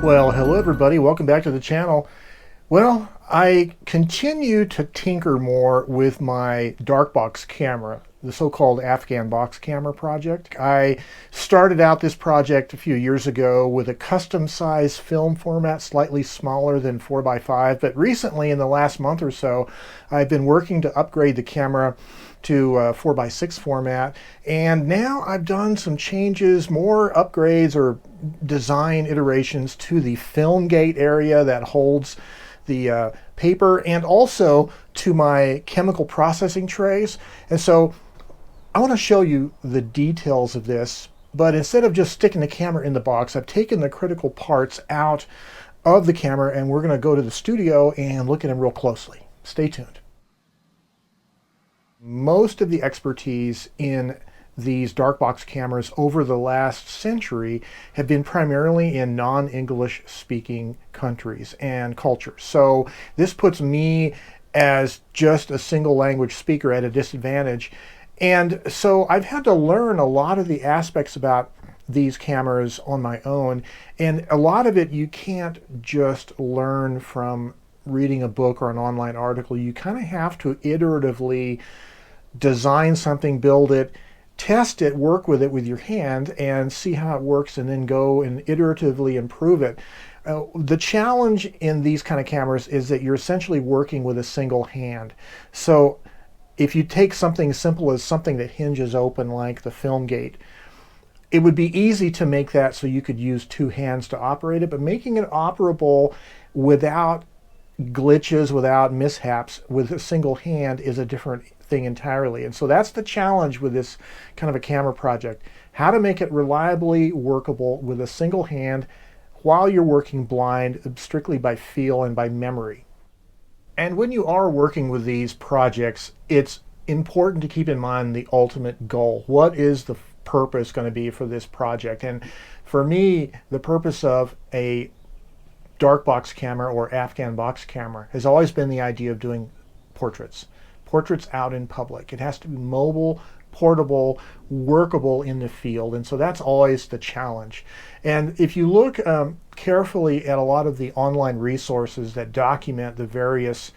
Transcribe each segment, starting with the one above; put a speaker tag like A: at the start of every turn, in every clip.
A: Well, hello everybody, welcome back to the channel. Well, I continue to tinker more with my dark box camera, the so-called Afghan box camera project. I started out this project a few years ago with a custom size film format, slightly smaller than 4x5, but recently in the last month or so, I've been working to upgrade the camera to 4x6 format, and now I've done some changes, more upgrades or design iterations to the film gate area that holds the paper, and also to my chemical processing trays. And so I want to show you the details of this, but instead of just sticking the camera in the box, I've taken the critical parts out of the camera, and we're going to go to the studio and look at them real closely. Stay tuned. Most of the expertise in these dark box cameras over the last century have been primarily in non-English speaking countries and cultures. So this puts me as just a single language speaker at a disadvantage. And so I've had to learn a lot of the aspects about these cameras on my own. And a lot of it you can't just learn from reading a book or an online article. You kind of have to iteratively design something, build it, test it, work with it with your hand, and see how it works, and then go and iteratively improve it. The challenge in these kind of cameras is that you're essentially working with a single hand. So if you take something simple as something that hinges open like the film gate, it would be easy to make that so you could use two hands to operate it, but making it operable without glitches, without mishaps, with a single hand is a different thing entirely. And so that's the challenge with this kind of a camera project. How to make it reliably workable with a single hand while you're working blind, strictly by feel and by memory. And when you are working with these projects, it's important to keep in mind the ultimate goal. What is the purpose going to be for this project? And for me, the purpose of a dark box camera or Afghan box camera has always been the idea of doing portraits out in public. It has to be mobile, portable, workable in the field, and so that's always the challenge. And if you look carefully at a lot of the online resources that document the various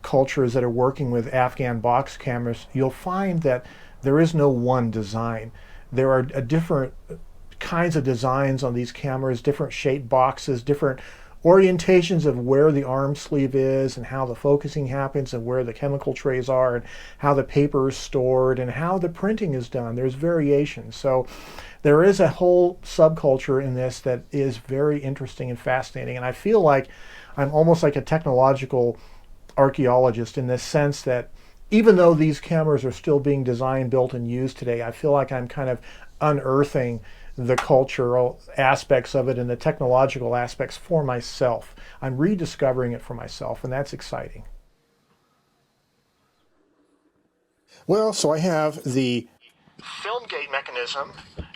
A: cultures that are working with Afghan box cameras, you'll find that there is no one design. There are different kinds of designs on these cameras, different shaped boxes, different orientations of where the arm sleeve is and how the focusing happens and where the chemical trays are and how the paper is stored and how the printing is done. There's variations. So there is a whole subculture in this that is very interesting and fascinating. And I feel like I'm almost like a technological archaeologist in this sense that even though these cameras are still being designed, built, and used today, I feel like I'm kind of unearthing the cultural aspects of it and the technological aspects for myself. I'm rediscovering it for myself, and that's exciting. Well, so I have the film gate mechanism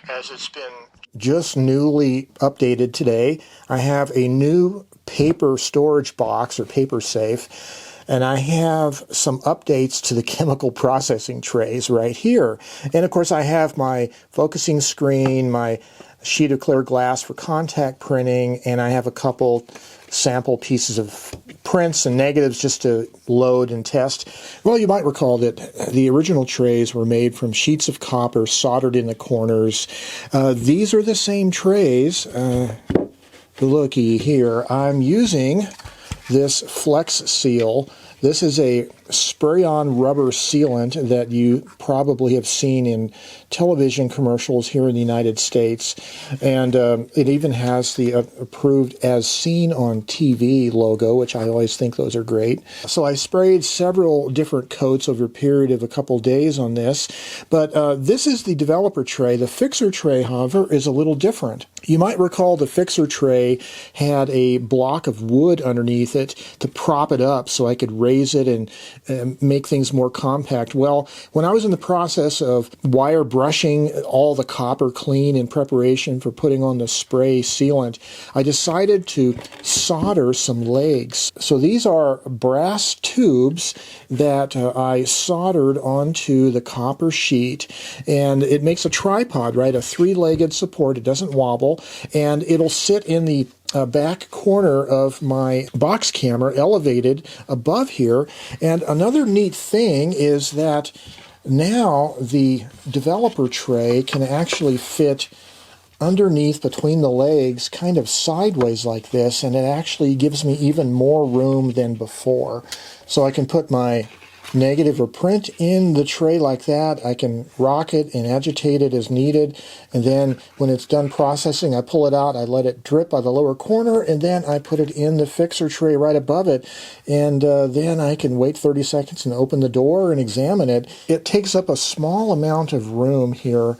A: as it's been just newly updated today. I have a new paper storage box or paper safe, and I have some updates to the chemical processing trays right here. And of course I have my focusing screen, my sheet of clear glass for contact printing, and I have a couple sample pieces of prints and negatives just to load and test. Well, you might recall that the original trays were made from sheets of copper soldered in the corners. These are the same trays. Looky here. I'm using this Flex Seal. This is a spray-on rubber sealant that you probably have seen in television commercials here in the United States. And it even has the approved as seen on TV logo, which I always think those are great. So I sprayed several different coats over a period of a couple days on this. But this is the developer tray. The fixer tray, however, is a little different. You might recall the fixer tray had a block of wood underneath it to prop it up so I could raise it and make things more compact. Well, when I was in the process of wire brushing all the copper clean in preparation for putting on the spray sealant, I decided to solder some legs. So these are brass tubes that I soldered onto the copper sheet, and it makes a tripod, right? A three-legged support. It doesn't wobble, and it'll sit in the back corner of my box camera elevated above here. And another neat thing is that now the developer tray can actually fit underneath between the legs, kind of sideways like this, and it actually gives me even more room than before. So I can put my negative or print in the tray like that. I can rock it and agitate it as needed, and then when it's done processing, I pull it out, I let it drip by the lower corner, and then I put it in the fixer tray right above it, and then I can wait 30 seconds and open the door and examine it. It takes up a small amount of room here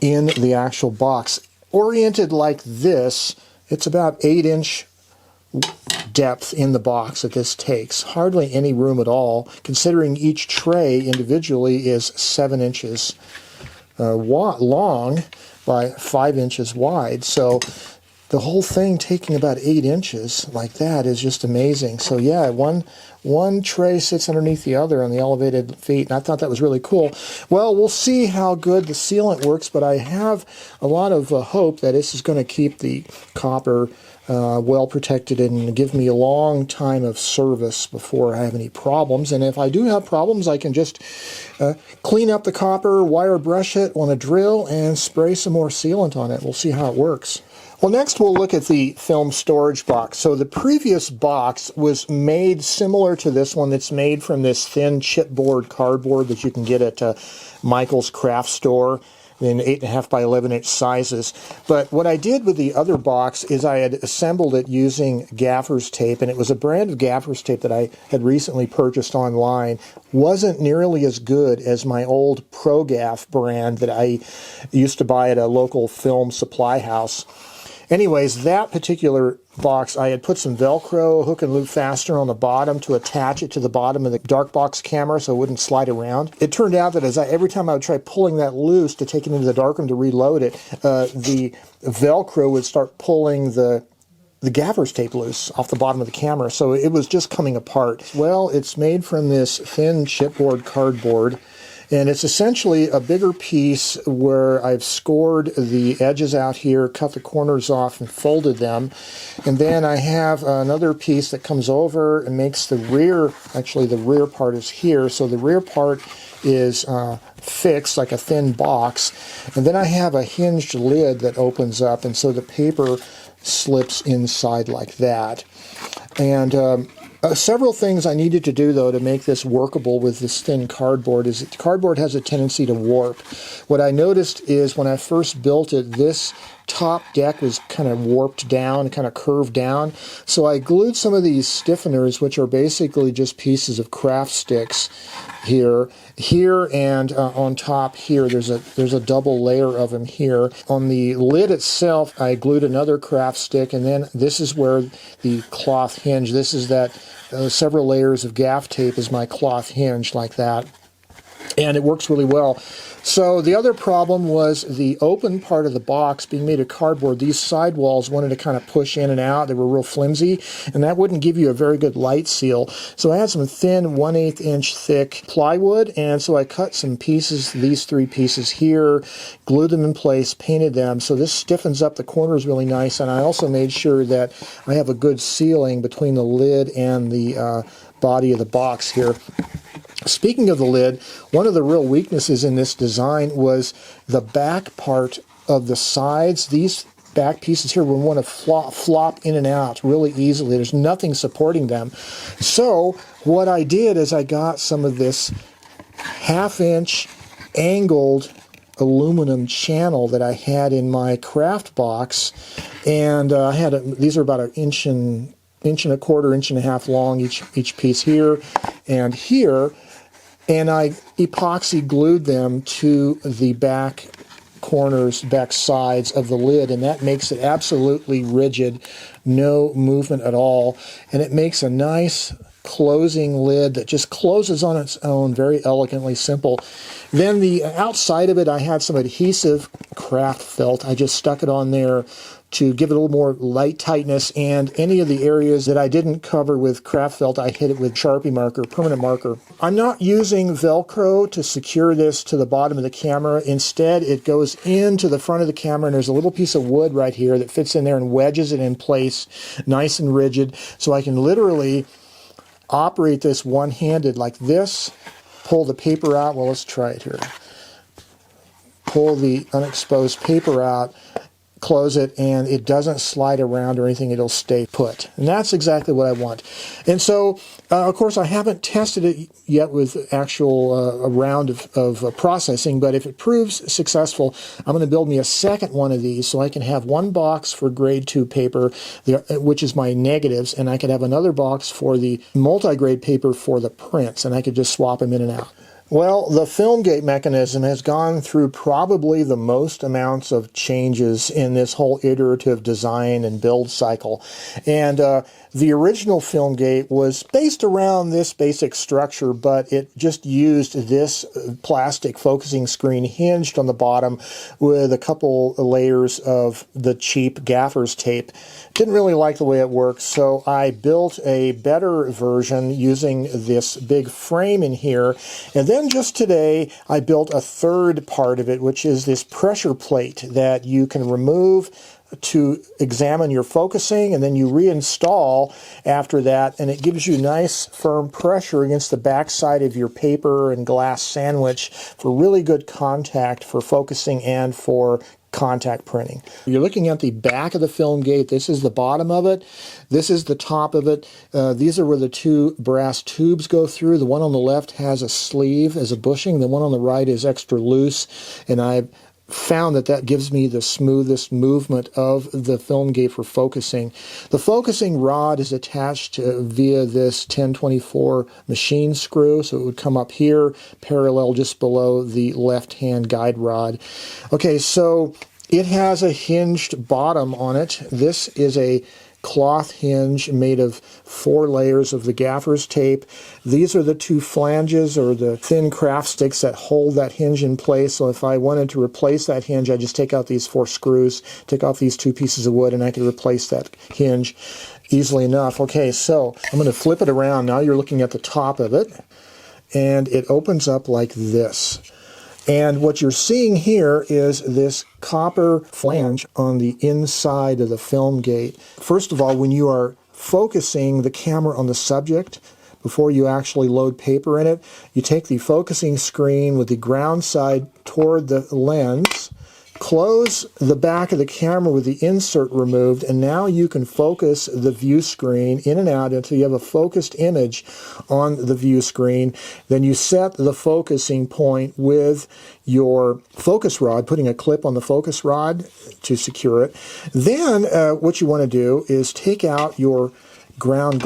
A: in the actual box. Oriented like this, it's about 8-inch depth in the box that this takes. Hardly any room at all, considering each tray individually is 7 inches long by 5 inches wide. So the whole thing taking about 8 inches like that is just amazing. So yeah, one tray sits underneath the other on the elevated feet, and I thought that was really cool. Well, we'll see how good the sealant works, but I have a lot of hope that this is going to keep the copper well protected and give me a long time of service before I have any problems. And if I do have problems, I can just clean up the copper, wire brush it on a drill, and spray some more sealant on it. We'll see how it works. Well, next we'll look at the film storage box. So the previous box was made similar to this one. That's made from this thin chipboard cardboard that you can get at Michael's craft store in 8.5 by 11-inch sizes. But what I did with the other box is I had assembled it using gaffer's tape, and it was a brand of gaffer's tape that I had recently purchased online. Wasn't nearly as good as my old ProGaff brand that I used to buy at a local film supply house. Anyways, that particular box, I had put some Velcro hook and loop fastener on the bottom to attach it to the bottom of the dark box camera so it wouldn't slide around. It turned out that every time I would try pulling that loose to take it into the darkroom to reload it, the Velcro would start pulling the gaffer's tape loose off the bottom of the camera, so it was just coming apart. Well, it's made from this thin chipboard cardboard, and it's essentially a bigger piece where I've scored the edges out here, cut the corners off, and folded them. And then I have another piece that comes over and makes the rear, actually the rear part is here, so the rear part is fixed like a thin box. And then I have a hinged lid that opens up, and so the paper slips inside like that. And several things I needed to do, though, to make this workable with this thin cardboard is that cardboard has a tendency to warp. What I noticed is when I first built it, this top deck was kind of warped down, kind of curved down. So I glued some of these stiffeners, which are basically just pieces of craft sticks here, and on top here. There's a double layer of them here. On the lid itself, I glued another craft stick, and then this is where the cloth hinge. This is that several layers of gaff tape is my cloth hinge like that. And it works really well. So the other problem was the open part of the box being made of cardboard. These sidewalls wanted to kind of push in and out. They were real flimsy, and that wouldn't give you a very good light seal. So I had some thin 1/8 inch thick plywood, and so I cut some pieces, these 3 pieces here, glued them in place, painted them. So this stiffens up the corners really nice, and I also made sure that I have a good sealing between the lid and the body of the box here. Speaking of the lid, one of the real weaknesses in this design was the back part of the sides. These back pieces here would want to flop in and out really easily. There's nothing supporting them. So what I did is I got some of this 1/2 inch angled aluminum channel that I had in my craft box, and I had these are about 1.25 inch, 1.5 inch long each piece here and here. And I epoxy glued them to the back corners, back sides of the lid, and that makes it absolutely rigid, no movement at all. And it makes a nice closing lid that just closes on its own, very elegantly simple. Then the outside of it, I had some adhesive craft felt. I just stuck it on there, to give it a little more light tightness, and any of the areas that I didn't cover with craft felt, I hit it with Sharpie marker, permanent marker. I'm not using Velcro to secure this to the bottom of the camera. Instead, it goes into the front of the camera, and there's a little piece of wood right here that fits in there and wedges it in place nice and rigid, so I can literally operate this one-handed like this, pull the paper out. Well, let's try it here. Pull the unexposed paper out, close it, and it doesn't slide around or anything. It'll stay put. And that's exactly what I want. And so, of course, I haven't tested it yet with actual a round of processing, but if it proves successful, I'm going to build me a second one of these so I can have one box for grade 2 paper, which is my negatives, and I could have another box for the multi-grade paper for the prints, and I could just swap them in and out. Well, the film gate mechanism has gone through probably the most amounts of changes in this whole iterative design and build cycle. And the original film gate was based around this basic structure, but it just used this plastic focusing screen hinged on the bottom with a couple layers of the cheap gaffer's tape. Didn't really like the way it worked, so I built a better version using this big frame in here. And then just today, I built a third part of it, which is this pressure plate that you can remove to examine your focusing, and then you reinstall after that, and it gives you nice firm pressure against the backside of your paper and glass sandwich for really good contact for focusing and for contact printing. You're looking at the back of the film gate. This is the bottom of it. This is the top of it. These are where the two brass tubes go through. The one on the left has a sleeve as a bushing. The one on the right is extra loose, and I've found that that gives me the smoothest movement of the film gate for focusing. The focusing rod is attached via this 1024 machine screw, so it would come up here parallel just below the left-hand guide rod. Okay, so it has a hinged bottom on it. This is a cloth hinge made of 4 layers of the gaffer's tape. These are the 2 flanges, or the thin craft sticks, that hold that hinge in place. So if I wanted to replace that hinge, I just take out these 4 screws, take off these 2 pieces of wood, and I can replace that hinge easily enough. Okay, so I'm going to flip it around. Now you're looking at the top of it, and it opens up like this. And what you're seeing here is this copper flange on the inside of the film gate. First of all, when you are focusing the camera on the subject, before you actually load paper in it, you take the focusing screen with the ground side toward the lens, close the back of the camera with the insert removed, and now you can focus the view screen in and out until you have a focused image on the view screen. Then you set the focusing point with your focus rod, putting a clip on the focus rod to secure it. Then what you want to do is take out your ground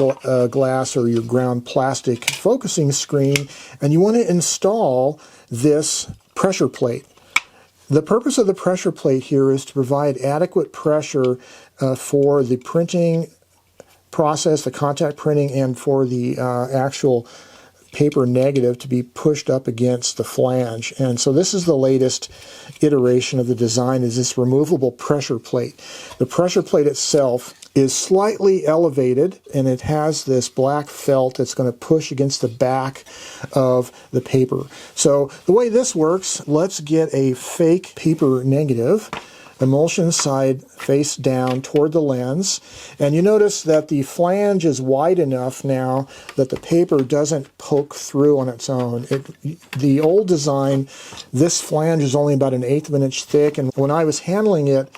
A: glass or your ground plastic focusing screen, and you want to install this pressure plate. The purpose of the pressure plate here is to provide adequate pressure for the printing process, the contact printing, and for the actual paper negative to be pushed up against the flange. And so this is the latest iteration of the design, is this removable pressure plate. The pressure plate itself is slightly elevated, and it has this black felt that's going to push against the back of the paper. So the way this works, let's get a fake paper negative, emulsion side face down toward the lens, and you notice that the flange is wide enough now that the paper doesn't poke through on its own. The old design, this flange is only about 1/8 of an inch thick, and when I was handling it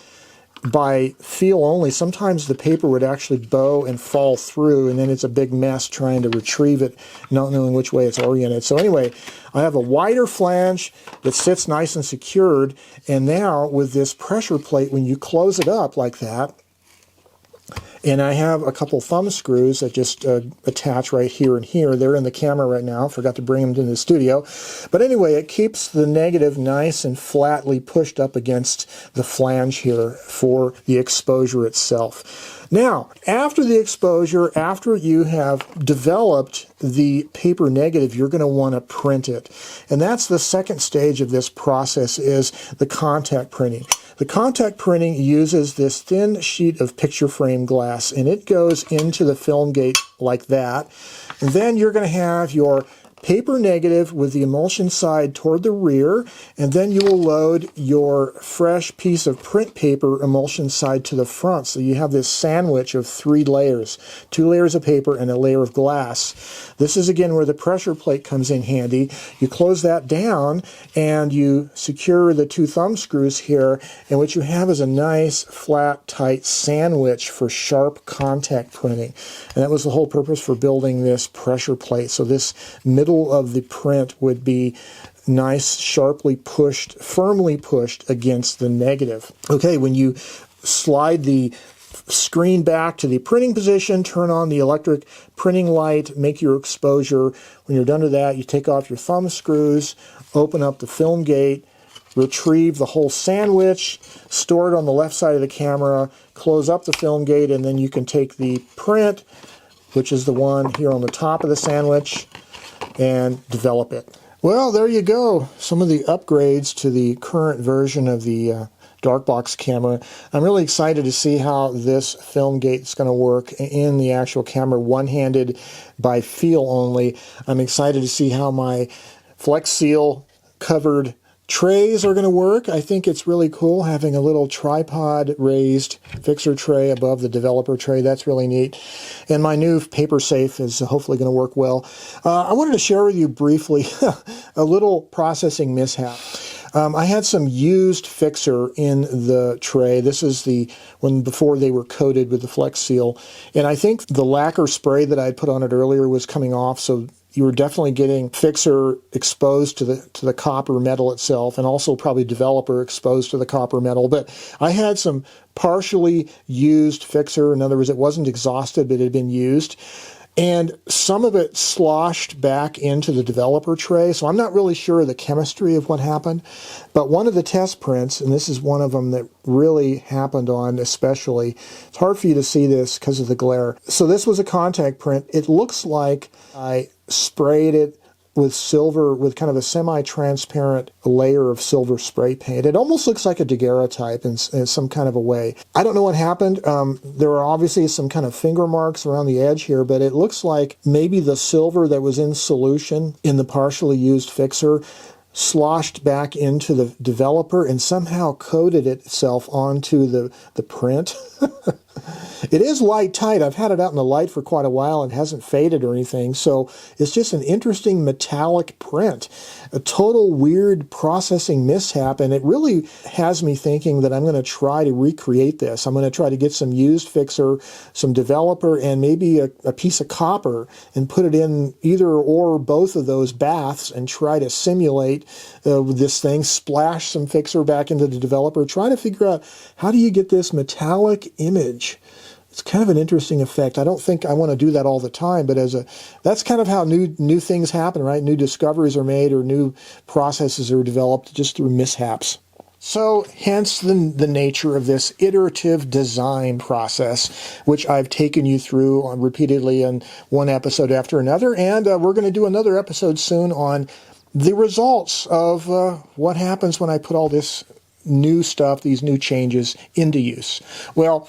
A: by feel only, sometimes the paper would actually bow and fall through, and then it's a big mess trying to retrieve it, not knowing which way it's oriented. So anyway, I have a wider flange that sits nice and secured, and now with this pressure plate, when you close it up like that, and I have a couple thumb screws that just attach right here and here. They're in the camera right now. Forgot to bring them to the studio. But anyway, it keeps the negative nice and flatly pushed up against the flange here for the exposure itself. Now, after the exposure, after you have developed the paper negative, you're going to want to print it. And that's the second stage of this process, is the contact printing. The contact printing uses this thin sheet of picture frame glass, and it goes into the film gate like that. And then you're going to have your paper negative with the emulsion side toward the rear, and then you will load your fresh piece of print paper emulsion side to the front. So you have this sandwich of 3 layers, 2 layers of paper and a layer of glass. This is again where the pressure plate comes in handy. You close that down and you secure the 2 thumb screws here, and what you have is a nice flat tight sandwich for sharp contact printing. And that was the whole purpose for building this pressure plate. So this middle of the print would be nice, sharply pushed, firmly pushed against the negative. Okay, when you slide the screen back to the printing position, turn on the electric printing light, make your exposure. When you're done with that, you take off your thumb screws, open up the film gate, retrieve the whole sandwich, store it on the left side of the camera, close up the film gate, and then you can take the print, which is the one here on the top of the sandwich, and develop it. Well, there you go. Some of the upgrades to the current version of the Darkbox camera. I'm really excited to see how this film gate is going to work in the actual camera, one-handed by feel only. I'm excited to see how my Flex Seal covered trays are going to work. I think it's really cool having a little tripod raised fixer tray above the developer tray. That's really neat. And my new paper safe is hopefully going to work well. I wanted to share with you briefly a little processing mishap. I had some used fixer in the tray. This is the one before they were coated with the Flex Seal. And I think the lacquer spray that I had put on it earlier was coming off, so you were definitely getting fixer exposed to the copper metal itself, and also probably developer exposed to the copper metal. But I had some partially used fixer. In other words, it wasn't exhausted, but it had been used. And some of it sloshed back into the developer tray, so I'm not really sure of the chemistry of what happened. But one of the test prints, and this is one of them that really happened on especially, it's hard for you to see this because of the glare. So this was a contact print. It looks like I sprayed it with silver, with kind of a semi-transparent layer of silver spray paint. It almost looks like a daguerreotype in some kind of a way. I don't know what happened. There are obviously some kind of finger marks around the edge here, but it looks like maybe the silver that was in solution in the partially used fixer sloshed back into the developer and somehow coated itself onto the print. It is light tight. I've had it out in the light for quite a while and it hasn't faded or anything, so it's just an interesting metallic print. A total weird processing mishap, and it really has me thinking that I'm going to try to recreate this. I'm going to try to get some used fixer, some developer, and maybe a piece of copper and put it in either or both of those baths and try to simulate this thing, splash some fixer back into the developer, try to figure out how do you get this metallic image. It's kind of an interesting effect. I don't think I want to do that all the time, but that's kind of how new things happen, right? New discoveries are made or new processes are developed just through mishaps. So hence the nature of this iterative design process, which I've taken you through repeatedly in one episode after another. And we're going to do another episode soon on the results of what happens when I put all this new stuff, these new changes into use. Well,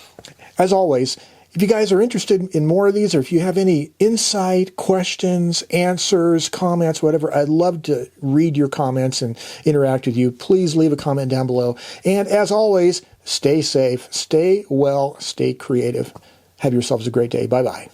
A: as always, if you guys are interested in more of these, or if you have any insight, questions, answers, comments, whatever, I'd love to read your comments and interact with you. Please leave a comment down below. And as always, stay safe, stay well, stay creative. Have yourselves a great day. Bye-bye.